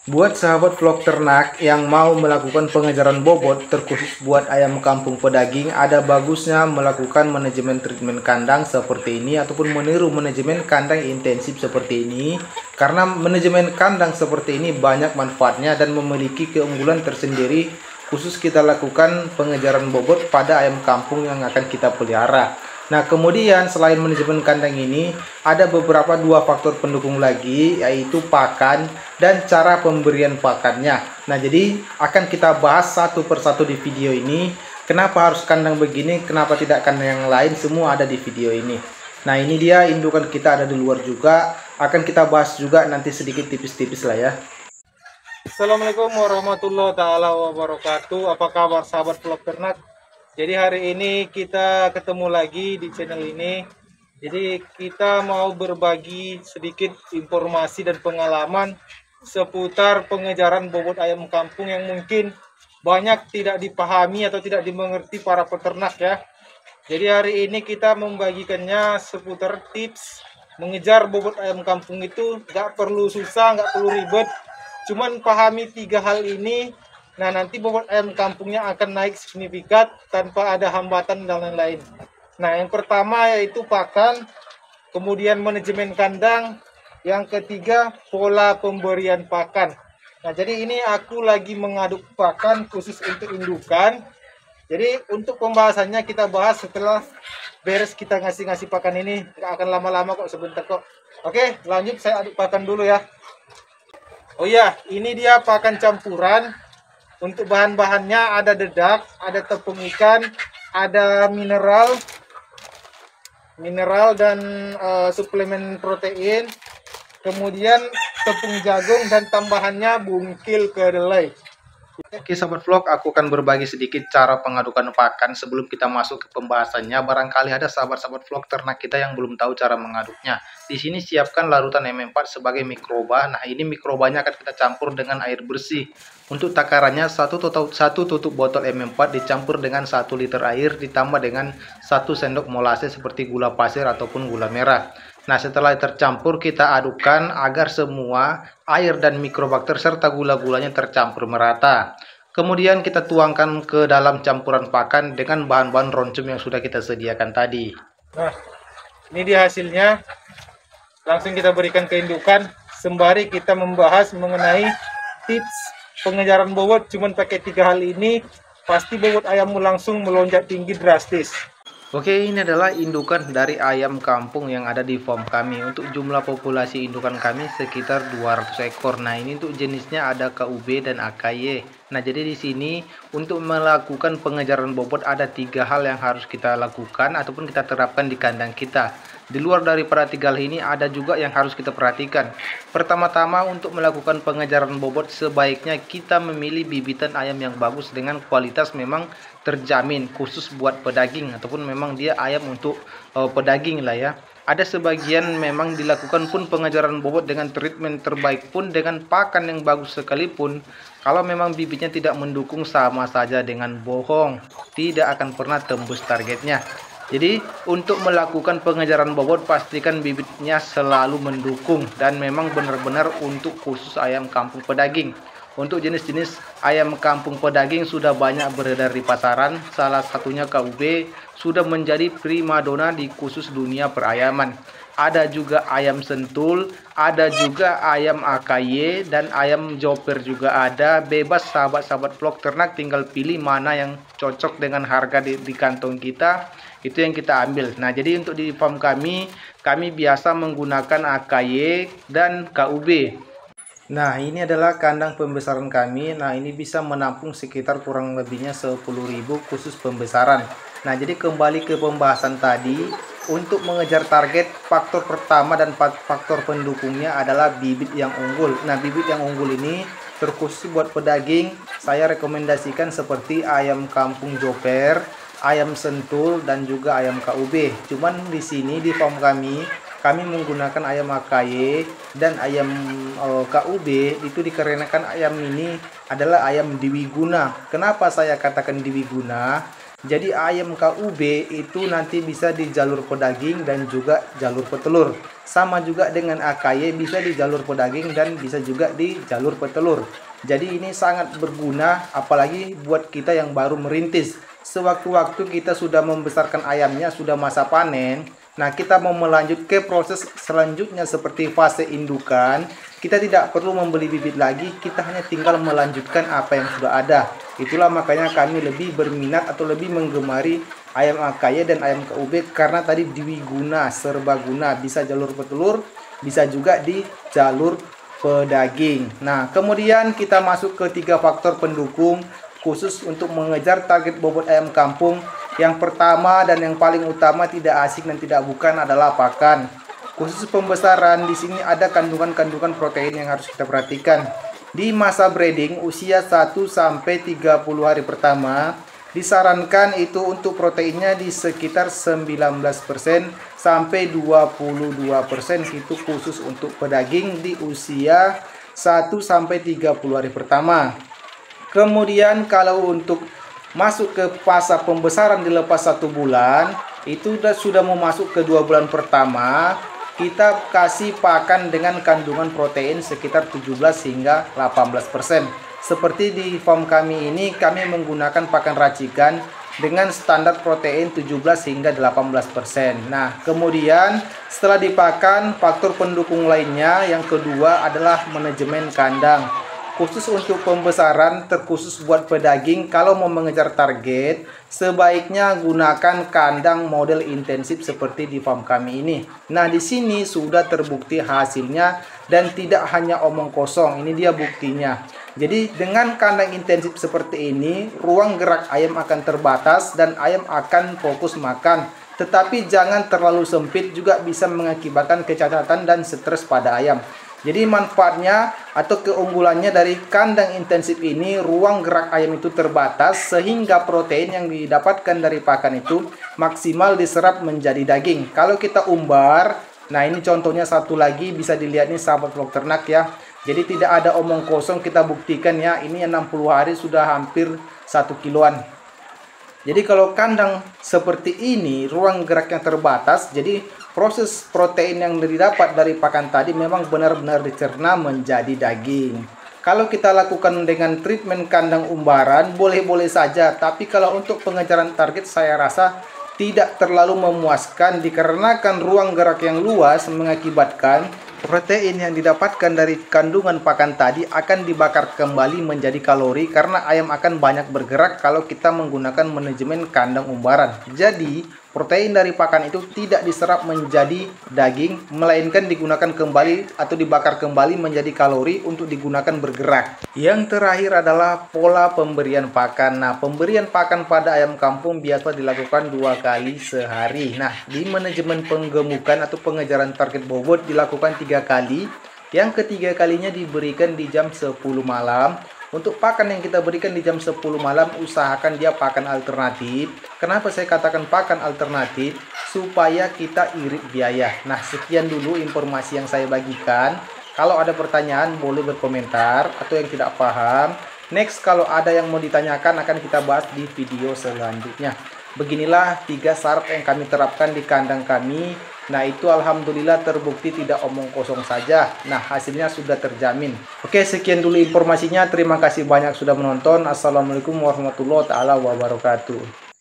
Buat sahabat vlog ternak yang mau melakukan pengejaran bobot terkhusus buat ayam kampung pedaging, ada bagusnya melakukan manajemen treatment kandang seperti ini ataupun meniru manajemen kandang intensif seperti ini. Karena manajemen kandang seperti ini banyak manfaatnya dan memiliki keunggulan tersendiri khusus kita lakukan pengejaran bobot pada ayam kampung yang akan kita pelihara. Nah, kemudian selain manajemen kandang ini, ada beberapa dua faktor pendukung lagi, yaitu pakan dan cara pemberian pakannya. Nah, jadi akan kita bahas satu persatu di video ini. Kenapa harus kandang begini, kenapa tidak kandang yang lain, semua ada di video ini. Nah, ini dia indukan kita ada di luar juga. Akan kita bahas juga nanti sedikit tipis-tipis lah ya. Assalamualaikum warahmatullahi taala wabarakatuh. Apa kabar sahabat vlog ternak? Jadi hari ini kita ketemu lagi di channel ini. Jadi kita mau berbagi sedikit informasi dan pengalaman seputar pengejaran bobot ayam kampung yang mungkin banyak tidak dipahami atau tidak dimengerti para peternak ya. Jadi hari ini kita membagikannya seputar tips mengejar bobot ayam kampung itu nggak perlu susah, nggak perlu ribet. Cuman pahami 3 hal ini. Nah, nanti bobot ayam kampungnya akan naik signifikan tanpa ada hambatan dan lain-lain. Nah, yang pertama yaitu pakan, kemudian manajemen kandang, yang ketiga pola pemberian pakan. Nah, jadi ini aku lagi mengaduk pakan khusus untuk indukan. Jadi untuk pembahasannya kita bahas setelah beres kita ngasih pakan ini. Nggak akan lama-lama kok, sebentar kok. Oke, lanjut saya aduk pakan dulu ya. Oh iya, ini dia pakan campuran. Untuk bahan-bahannya ada dedak, ada tepung ikan, ada mineral dan suplemen protein. Kemudian tepung jagung dan tambahannya bungkil kedelai. Oke sahabat vlog, aku akan berbagi sedikit cara pengadukan pakan sebelum kita masuk ke pembahasannya. Barangkali ada sahabat-sahabat vlog ternak kita yang belum tahu cara mengaduknya. Di sini siapkan larutan M4 sebagai mikroba. Nah, ini mikrobanya akan kita campur dengan air bersih. Untuk takarannya satu tutup botol M4 dicampur dengan 1 liter air ditambah dengan 1 sendok molase seperti gula pasir ataupun gula merah. Nah, setelah tercampur kita adukkan agar semua air dan mikrobakter serta gula-gulanya tercampur merata. Kemudian kita tuangkan ke dalam campuran pakan dengan bahan-bahan roncum yang sudah kita sediakan tadi. Nah, ini dia hasilnya. Langsung kita berikan ke indukan sembari kita membahas mengenai tips pengejaran bobot. Cuman pakai 3 hal ini pasti bobot ayammu langsung melonjak tinggi drastis. Oke, ini adalah indukan dari ayam kampung yang ada di farm kami. Untuk jumlah populasi indukan kami sekitar 200 ekor. Nah, ini untuk jenisnya ada KUB dan AKY. Nah, jadi di sini untuk melakukan pengejaran bobot ada 3 hal yang harus kita lakukan ataupun kita terapkan di kandang kita. Di luar daripada 3 hal ini ada juga yang harus kita perhatikan. Pertama-tama untuk melakukan pengejaran bobot sebaiknya kita memilih bibitan ayam yang bagus dengan kualitas memang terjamin khusus buat pedaging ataupun memang dia ayam untuk pedaging lah ya. Ada sebagian memang dilakukan pun pengejaran bobot dengan treatment terbaik pun dengan pakan yang bagus sekalipun, kalau memang bibitnya tidak mendukung sama saja dengan bohong, tidak akan pernah tembus targetnya. Jadi untuk melakukan pengejaran bobot pastikan bibitnya selalu mendukung dan memang benar-benar untuk khusus ayam kampung pedaging. Untuk jenis-jenis ayam kampung pedaging sudah banyak beredar di pasaran, salah satunya KUB sudah menjadi primadona di khusus dunia perayaman. Ada juga ayam sentul, ada juga ayam AKY dan ayam joper juga ada. Bebas sahabat-sahabat vlog ternak tinggal pilih mana yang cocok dengan harga di kantong kita, itu yang kita ambil. Nah, jadi untuk di farm kami biasa menggunakan AKY dan KUB. Nah, ini adalah kandang pembesaran kami. Nah, ini bisa menampung sekitar kurang lebihnya 10.000 khusus pembesaran. Nah, jadi kembali ke pembahasan tadi, untuk mengejar target, faktor pertama dan faktor pendukungnya adalah bibit yang unggul. Nah, bibit yang unggul ini terkhusus buat pedaging, saya rekomendasikan seperti ayam kampung joper, ayam sentul dan juga ayam KUB. Cuman di sini di farm kami menggunakan ayam AKY dan ayam KUB itu dikarenakan ayam ini adalah ayam Dwiguna. Kenapa saya katakan Dwiguna? Jadi ayam KUB itu nanti bisa di jalur pedaging dan juga jalur petelur. Sama juga dengan AKY bisa di jalur pedaging dan bisa juga di jalur petelur. Jadi ini sangat berguna apalagi buat kita yang baru merintis. Sewaktu-waktu kita sudah membesarkan ayamnya, sudah masa panen. Nah, kita mau melanjut ke proses selanjutnya seperti fase indukan. Kita tidak perlu membeli bibit lagi, kita hanya tinggal melanjutkan apa yang sudah ada. Itulah makanya kami lebih berminat atau lebih menggemari ayam AKY dan ayam KUB karena tadi dwiguna, serbaguna, bisa jalur petelur, bisa juga di jalur pedaging. Nah, kemudian kita masuk ke 3 faktor pendukung khusus untuk mengejar target bobot ayam kampung. Yang pertama dan yang paling utama tidak asing dan tidak bukan adalah pakan. Khusus pembesaran di sini ada kandungan-kandungan protein yang harus kita perhatikan. Di masa breeding usia 1 sampai 30 hari pertama disarankan itu untuk proteinnya di sekitar 19% sampai 22%, itu khusus untuk pedaging di usia 1 sampai 30 hari pertama. Kemudian kalau untuk masuk ke fase pembesaran dilepas 1 bulan, itu sudah mau masuk ke 2 bulan pertama, kita kasih pakan dengan kandungan protein sekitar 17 hingga 18%. Seperti di farm kami ini, kami menggunakan pakan racikan dengan standar protein 17 hingga 18%. Nah, kemudian setelah dipakan, faktor pendukung lainnya yang kedua adalah manajemen kandang. Khusus untuk pembesaran, terkhusus buat pedaging, kalau mau mengejar target, sebaiknya gunakan kandang model intensif seperti di farm kami ini. Nah, di sini sudah terbukti hasilnya dan tidak hanya omong kosong. Ini dia buktinya. Jadi dengan kandang intensif seperti ini, ruang gerak ayam akan terbatas dan ayam akan fokus makan. Tetapi jangan terlalu sempit, juga bisa mengakibatkan kecacatan dan stres pada ayam. Jadi manfaatnya atau keunggulannya dari kandang intensif ini, ruang gerak ayam itu terbatas sehingga protein yang didapatkan dari pakan itu maksimal diserap menjadi daging. Kalau kita umbar, nah ini contohnya satu lagi bisa dilihat nih sahabat vlog ternak ya. Jadi tidak ada omong kosong, kita buktikan ya, ini 60 hari sudah hampir 1 kiloan. Jadi kalau kandang seperti ini, ruang gerak yang terbatas, jadi proses protein yang didapat dari pakan tadi memang benar-benar dicerna menjadi daging. Kalau kita lakukan dengan treatment kandang umbaran, boleh-boleh saja. Tapi kalau untuk pengejaran target, saya rasa tidak terlalu memuaskan dikarenakan ruang gerak yang luas mengakibatkan protein yang didapatkan dari kandungan pakan tadi akan dibakar kembali menjadi kalori karena ayam akan banyak bergerak kalau kita menggunakan manajemen kandang umbaran. Jadi, protein dari pakan itu tidak diserap menjadi daging, melainkan digunakan kembali atau dibakar kembali menjadi kalori untuk digunakan bergerak. Yang terakhir adalah pola pemberian pakan. Nah, pemberian pakan pada ayam kampung biasa dilakukan 2 kali sehari. Nah, di manajemen penggemukan atau pengejaran target bobot dilakukan 3 kali. Yang ketiga kalinya diberikan di jam 10 malam. Untuk pakan yang kita berikan di jam 10 malam, usahakan dia pakan alternatif. Kenapa saya katakan pakan alternatif? Supaya kita irit biaya. Nah, sekian dulu informasi yang saya bagikan. Kalau ada pertanyaan, boleh berkomentar. Atau yang tidak paham, next kalau ada yang mau ditanyakan akan kita bahas di video selanjutnya. Beginilah 3 syarat yang kami terapkan di kandang kami. Nah, itu alhamdulillah terbukti tidak omong kosong saja. Nah, hasilnya sudah terjamin. Oke, sekian dulu informasinya. Terima kasih banyak sudah menonton. Assalamualaikum warahmatullahi wabarakatuh.